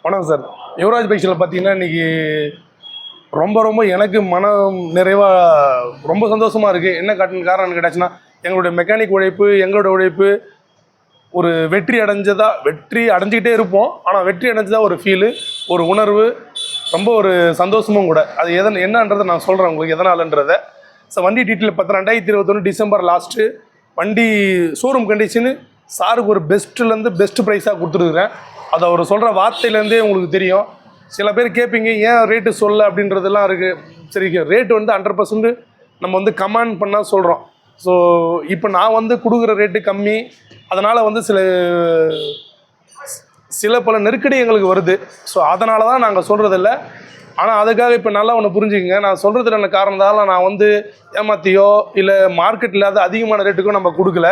வணக்கம் சார். யுவராஜ் பைக்ஸில் பார்த்தீங்கன்னா இன்றைக்கி ரொம்ப எனக்கு மனம் நிறைவாக ரொம்ப சந்தோஷமாக இருக்குது. என்ன காரணம் கேட்டாச்சுன்னா எங்களுடைய மெக்கானிக் உழைப்பு, எங்களோட உழைப்பு ஒரு வெற்றி அடைஞ்சிக்கிட்டே இருப்போம். ஆனால் வெற்றி அடைஞ்சதாக ஒரு ஃபீலு, ஒரு உணர்வு, ரொம்ப ஒரு சந்தோஷமும் கூட. அது என்னன்றதை நான் சொல்கிறேன் உங்களுக்கு எதனாலன்றதை. ஸோ வண்டி டீட்டெயில் பார்த்தா 2021 டிசம்பர் லாஸ்ட்டு வண்டி ஷோரூம் கண்டிஷனு சாருக்கு ஒரு பெஸ்ட்டுலேருந்து பெஸ்ட்டு ப்ரைஸாக கொடுத்துருக்குறேன். அது அவர் சொல்கிற வார்த்தையிலேருந்தே உங்களுக்கு தெரியும். சில பேர் கேட்பீங்க ஏன் ரேட்டு சொல்ல அப்படின்றதெல்லாம் இருக்குது. சரி, ரேட்டு 100% நம்ம கமெண்ட் பண்ணால் சொல்கிறோம். ஸோ இப்போ நான் கொடுக்குற ரேட்டு கம்மி, அதனால் சில பல நெருக்கடி எங்களுக்கு வருது. ஸோ அதனால தான் நாங்கள் சொல்கிறதில்ல. ஆனால் அதுக்காக இப்போ நல்லா ஒன்று புரிஞ்சுக்கங்க, நான் சொல்கிறதுல என்ன காரணத்தால் நான் ஏமாற்றியோ இல்லை மார்க்கெட் இல்லாத அதிகமான ரேட்டுக்கும் நம்ம கொடுக்கல.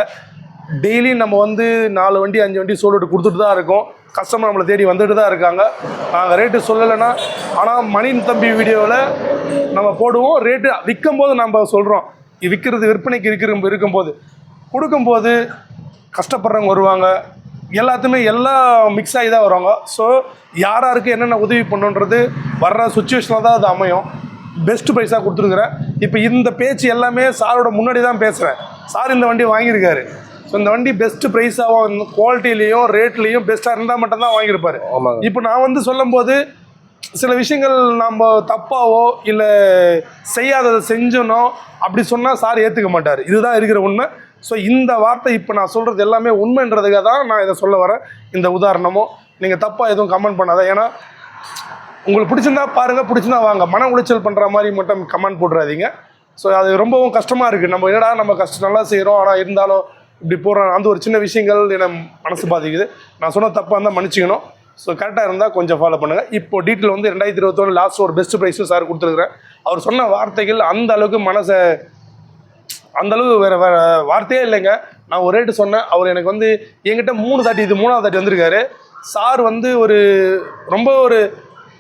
டெய்லி நம்ம 4 வண்டி 5 வண்டி சோல்டு கொடுத்துட்டு தான் இருக்கோம். கஸ்டமர் நம்மளை தேடி வந்துட்டு தான் இருக்காங்க. நாங்கள் ரேட்டு சொல்லலைன்னா, ஆனால் மணி தம்பி வீடியோவில் நம்ம போடுவோம். ரேட்டு விற்கும் போது நம்ம சொல்கிறோம். விற்பனைக்கு இருக்கும்போது கொடுக்கும்போது கஷ்டப்படுறவங்க வருவாங்க, எல்லாத்துமே எல்லாம் மிக்ஸ் ஆகி தான் வருவாங்க. ஸோ யாருக்கு என்னென்ன உதவி பண்ணுன்றது வர்ற சுச்சுவேஷனில் தான் அது அமையும். பெஸ்ட்டு ப்ரைஸாக கொடுத்துருக்குறேன். இப்போ இந்த பேச்சு எல்லாமே சாரோட முன்னாடி தான் பேசுகிறேன். சார் இந்த வண்டி வாங்கியிருக்காரு. ஸோ இந்த வண்டி பெஸ்ட்டு ப்ரைஸாகவும் குவாலிட்டிலையும் ரேட்லேயும் பெஸ்ட்டாக இருந்தால் மட்டும்தான் வாங்கியிருப்பார். இப்போ நான் சொல்லும் போது சில விஷயங்கள் நம்ம தப்பாவோ இல்லை செய்யாததை செஞ்சனோ அப்படி சொன்னால் சார் ஏற்றுக்க மாட்டார். இதுதான் இருக்கிற உண்மை. ஸோ இந்த வார்த்தை இப்போ நான் சொல்கிறது எல்லாமே உண்மைன்றதுக்காக தான் நான் இதை சொல்ல வரேன். இந்த உதாரணமோ நீங்கள் தப்பாக எதுவும் கமெண்ட் பண்ணாத. ஏன்னா உங்களுக்கு பிடிச்சிருந்தா பாருங்கள், பிடிச்சிருந்தா வாங்க. மன உளைச்சல் பண்ணுற மாதிரி மட்டும் கமெண்ட் போட்டுறாதீங்க. ஸோ அது ரொம்பவும் கஷ்டமாக இருக்குது. நம்ம என்னடா நம்ம நல்லா செய்கிறோம், ஆனால் இருந்தாலும் இப்படி போடுறோம், அந்த ஒரு சின்ன விஷயங்கள் என்ன மனசு பாதிக்குது. நான் சொன்ன தப்பாக இருந்தால் மன்னிச்சிக்கணும். ஸோ கரெக்டாக இருந்தால் கொஞ்சம் ஃபாலோ பண்ணுங்கள். இப்போ டீட்டெயில் 2021 லாஸ்ட் ஒரு பெஸ்ட்டு ப்ரைஸும் சார் கொடுத்துருக்குறேன். அவர் சொன்ன வார்த்தைகள் அந்த அளவுக்கு அந்தளவு வேறு வார்த்தையே இல்லைங்க. நான் ஒரு ரேட்டு சொன்னேன். அவர் எனக்கு என்கிட்ட 3 தாட்டி, இது 3ஆவது தாட்டி வந்திருக்காரு. சார் ரொம்ப ஒரு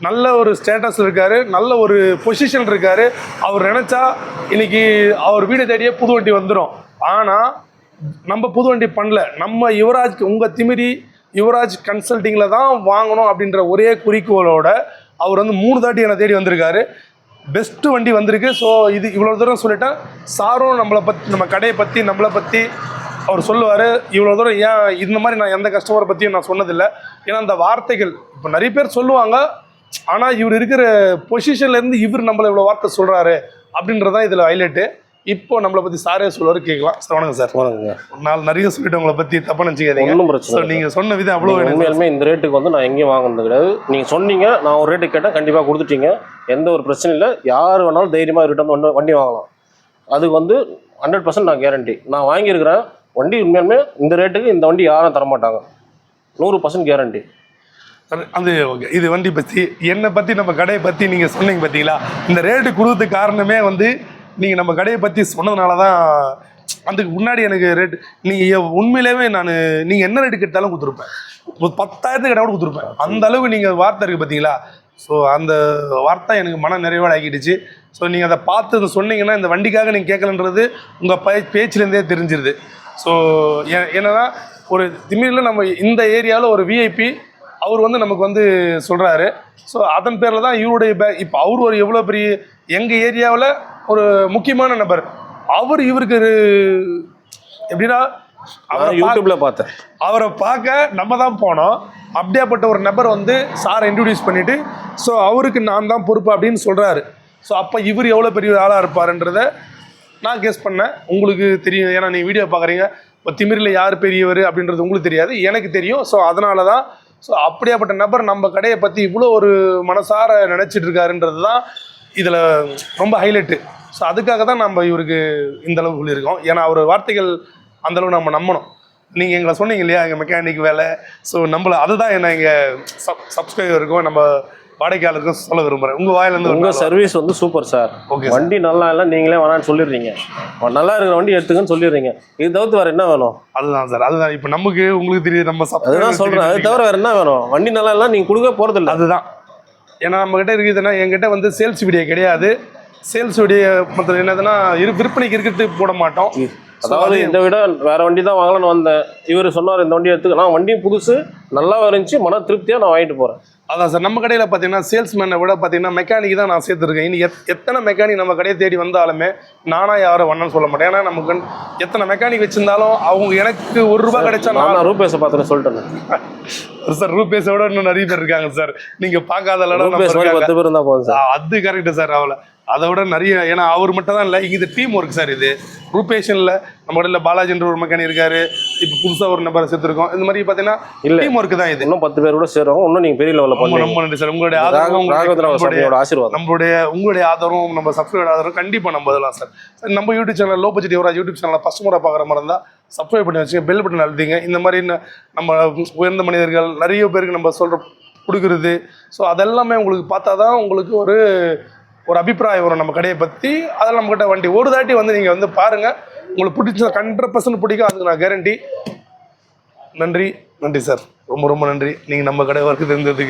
நல்ல ஒரு ஸ்டேட்டஸில் இருக்கார், நல்ல ஒரு பொசிஷன் இருக்கார். அவர் நினச்சா இன்றைக்கி அவர் வீடு தேடியே புது வண்டி வந்துடும். ஆனால் நம்ம புது வண்டி பண்ணல. நம்ம உங்கள் திமிரி யுவராஜ் கன்சல்ட்டிங்கில் தான் வாங்கணும் அப்படின்ற ஒரே குறிக்கோளோட அவர் 3 தாட்டி என்னை தேடி வந்திருக்காரு. பெஸ்ட்டு வண்டி வந்திருக்கு. ஸோ இது இவ்வளோ தூரம் சொல்லிட்டேன். சாரும் நம்ம கடையை பற்றி நம்மளை பற்றி அவர் சொல்லுவார். இவ்வளோ தூரம் ஏன் இந்த மாதிரி நான் எந்த கஸ்டமரை பற்றியும் நான் சொன்னதில்லை. ஏன்னா அந்த வார்த்தைகள் இப்போ நிறைய பேர் சொல்லுவாங்க. ஆனால் இவர் இருக்கிற பொசிஷன்லேருந்து இவர் நம்மளை இவ்வளோ வார்த்தை சொல்கிறாரு அப்படின்றதான் இதில் ஹைலைட்டு. இப்போ நம்மளை பற்றி சாரே சொல்லுவார், கேட்கலாம். சார் வணக்கம் சார். வணக்கங்க. ஒரு நாள் நிறைய சொல்லிட்டு உங்களை பற்றி தப்பாக நினச்சிக்காதீங்க. ஒன்றும் பிரச்சனை. நீங்கள் சொன்ன விதம் அவ்வளோ உண்மையிலுமே இந்த ரேட்டுக்கு நான் எங்கேயும் வாங்கினது கிடையாது. நீங்கள் சொன்னீங்க, நான் ஒரு ரேட்டு கேட்டேன், கண்டிப்பாக கொடுத்துட்டீங்க. எந்த ஒரு பிரச்சனையும் இல்லை. யார் வேணாலும் தைரியமாக ரிட்டர்ன் வண்டி வாங்கலாம். அதுக்கு 100% நான் கேரண்டி. நான் வாங்கியிருக்கிறேன் வண்டி. உண்மையிலுமே இந்த ரேட்டுக்கு இந்த வண்டி யாரும் தரமாட்டாங்க. 100% கேரண்டி. அது ஓகே. இது வண்டி பற்றி என்னை பற்றி நம்ம கடையை பற்றி நீங்கள் சொன்னீங்க பார்த்தீங்களா. இந்த ரேட்டு கொடுத்ததுக்கு காரணமே நீங்கள் நம்ம கடையை பற்றி சொன்னதுனால தான். அதுக்கு முன்னாடி எனக்கு ரேட்டு நீங்கள் உண்மையிலேயே நீங்கள் என்ன ரேட்டு கேட்டாலும் கொடுத்துருப்பேன். 10,000 கடை கூட கொடுத்துருப்பேன். அந்த அளவுக்கு நீங்கள் வார்த்தை இருக்குது பார்த்தீங்களா. ஸோ அந்த வார்த்தை எனக்கு மன நிறைவாக ஆக்கிடுச்சு. ஸோ நீங்கள் அதை பார்த்து சொன்னீங்கன்னா இந்த வண்டிக்காக நீங்கள் கேட்கலன்றது உங்கள் பேச்சிலேருந்தே தெரிஞ்சிருது. ஸோ என்னன்னா ஒரு திமிரில் நம்ம இந்த ஏரியாவில் ஒரு விஐபி அவர் நமக்கு சொல்கிறாரு. ஸோ அதன் பேரில் தான் இவருடைய இப்போ அவர் ஒரு எவ்வளோ பெரிய எங்கள் ஏரியாவில் ஒரு முக்கியமான நபர். இவருக்கு எப்படின்னா யூடியூப்ல பார்த்தேன். அவரை பார்க்க நம்ம தான் போனோம். அப்படியாப்பட்ட ஒரு நபர் சாரை இன்ட்ரடியூஸ் பண்ணிவிட்டு ஸோ அவருக்கு நான் தான் பொறுப்பு அப்படின்னு சொல்கிறாரு. ஸோ அப்போ இவர் எவ்வளோ பெரிய ஆளாக இருப்பாருன்றதை நான் கெஸ் பண்ணேன். உங்களுக்கு தெரியும், ஏன்னா நீங்கள் வீடியோ பார்க்குறீங்க. இப்போ திமிரில் யார் பெரியவர் அப்படின்றது உங்களுக்கு தெரியாது, எனக்கு தெரியும். ஸோ அதனால தான். ஸோ அப்படியாப்பட்ட நபர் நம்ம கடையை பற்றி இவ்வளோ ஒரு மனசார நினச்சிட்டு இருக்காருன்றது தான் இதில் ரொம்ப ஹைலைட்டு. ஸோ அதுக்காக தான் நம்ம இவருக்கு இந்தளவு சொல்லியிருக்கோம். ஏன்னா அவர் வார்த்தைகள் அந்தளவு நம்ம நம்பணும். நீங்கள் எங்களை சொன்னீங்க இல்லையா, எங்கள் மெக்கானிக் வேலை. ஸோ அதுதான் என்ன எங்கள் சப்ஸ்கிரைபருக்கும் நம்ம வாடிக்கையாளருக்கும் சொல்ல விரும்புகிறேன். உங்கள் வாயிலேருந்து உங்கள் சர்வீஸ் சூப்பர் சார். ஓகே, வண்டி நல்லா இல்லை நீங்களே வேணான்னு சொல்லிடுறீங்க. நல்லா இருக்கிற வண்டி எடுத்துக்கன்னு சொல்லிடுறீங்க. இது தவிர்த்து வேறு என்ன வேணும்? அதுதான் சார். அதுதான் இப்போ உங்களுக்கு தெரியுது. நம்ம அதுதான் சொல்கிறேன். அது தவிர வேறு என்ன வேணும்? வண்டி நல்லா இல்லை நீங்கள் கொடுக்க போகிறதில்ல. அதுதான். ஏன்னா நம்மக்கிட்ட இருக்குதுன்னா என்கிட்ட சேல்ஸ் வீடியோ கிடையாது. சேல்ஸ் வீடியோ மற்ற என்னதுன்னா விற்பனைக்கு இருக்கிறதுக்கு போட மாட்டோம். அதாவது இதை விட வேற வண்டி தான் வாங்கலாம்னு வந்தேன். இவர் சொன்னார் இந்த வண்டி எடுத்துக்கலாம். வண்டியும் புதுசு நல்லா இருந்துச்சு, மன திருப்தியாக நான் வாங்கிட்டு போகிறேன். அதான் சார், நம்ம கடையில் பார்த்தீங்கன்னா சேல்ஸ்மேனை விட பார்த்தீங்கன்னா மெக்கானிக் தான் நான் சேர்த்துருக்கேன். இனி எத்தனை மெக்கானிக் நம்ம கடையை தேடி வந்தாலுமே நானாக யாரும் வண்ணன்னு சொல்ல மாட்டேன். ஏன்னா நமக்கு எத்தனை மெக்கானிக் வச்சிருந்தாலும் அவங்க எனக்கு ₹1 கிடைச்சா நான் ரூபேஸை பார்த்துட்டு சொல்லிட்டேன் சார். ரூபேஸோட இன்னும் நிறைய பேர் இருக்காங்க சார். நீங்க பார்க்காத ரூபேஸ் மாதிரி 10 பேர் இருந்தால் போதும் சார். அது கரெக்டு சார். அதை விட நிறைய, ஏன்னா அவர் மட்டும் தான் இல்லை, இது டீம் ஒர்க் சார். இது ரூபேஷனில் நம்ம கடையில் பாலாஜின்ற ஒரு மெக்கானிக் இருக்காரு, இப்போ புதுசாக ஒரு நம்பரை சேர்த்துருக்கோம். இந்த மாதிரி பார்த்தீங்கன்னா டீம் ஒர்க் தான் இது. இன்னும் 10 பேர் கூட சேரும். இன்னும் நீங்கள் பெரிய லெவலில் பண்ணுங்க. ரொம்ப நன்றி சார். உங்களுடைய ஆதரவும் ஆசீர்வாதம், உங்களுடைய ஆதரவும் நம்ம சப்ஸ்கிரைபர் ஆதரவும் கண்டிப்பாக நம்ம இதெல்லாம் சார். நம்ம YouTube channel low budget Yuvraj YouTube சேனலில் ஃபஸ்ட் முறை பார்க்குற மாதிரி இருந்தால் சப்ஸ்கிரைப் பண்ணி வச்சுங்க, பெல் பட்டன் அழுத்திங்க. இந்த மாதிரி நம்ம உயர்ந்த மனிதர்கள் நிறைய பேருக்கு நம்ம கொடுக்குறது, ஸோ அதெல்லாமே உங்களுக்கு பார்த்தா தான் உங்களுக்கு ஒரு அபிப்பிராயம் வரும் நம்ம கடையை பற்றி. அதெல்லாம் நம்மக்கிட்ட வண்டி ஒரு தாட்டி வந்து நீங்கள் வந்து பாருங்கள், உங்களுக்கு பிடிச்ச 100% பிடிக்கும், அதுக்கு நான் கேரண்டி. நன்றி சார், ரொம்ப ரொம்ப நன்றி நீங்கள் நம்ம கடை வரைக்கும் இருந்ததுக்கு.